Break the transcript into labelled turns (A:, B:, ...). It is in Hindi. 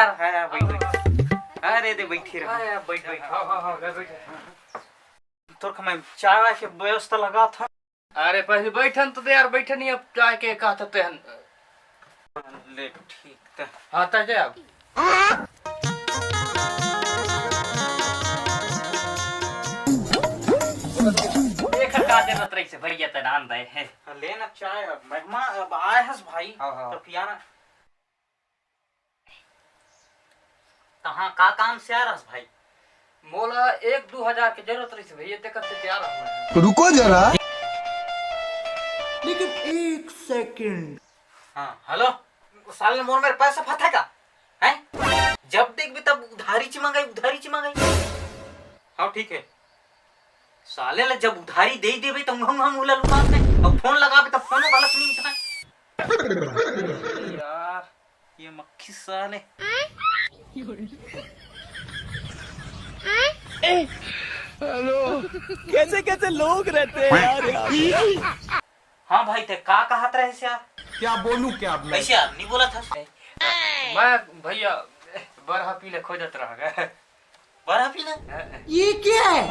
A: यार हाँ बैठ अरे दे बैठी रहे
B: बैठ बैठ हाँ बैठ।
A: तो मैं चाय वाय के व्यवस्था लगा था।
B: अरे पहले बैठन तो यार बैठे नहीं अब चाय के कहा था तेहन
A: ले ठीक था।
B: हाँ ता जा अब एक का जरूरत रही से भैया त नाम दे है
A: लेना चाय मेहमान अब आए हस भाई
B: हाँ।
A: तो पियाना कहाँ का काम से आ रहा भाई।
B: मोला 1-2 हजार की जरूरत रही से भैया ते कब से तैयार हो
C: रुको जरा।
A: लेकिन 1 सेकंड। हाँ हेलो साले मोर मेरे पैसा फटा का हैं जब देख भी तब उधारी चिमांगाई। हाँ ठीक है साले ले जब उधारी दे देबे तो हम उला लुका में अब फोन लगाबे तो फोनो वाला सुनी इतना यार ये मक्खी साले
C: हेलो कैसे लोग रहते हैं यार।
A: हाँ भाई थे का कहत रहे से यार
C: क्या बोलूं क्या अब मैं।
A: ऐसे यार नहीं बोला था
B: मैं भैया बरहा पीले खोजत रह गए
A: बड़ा पीना
C: ये क्या है।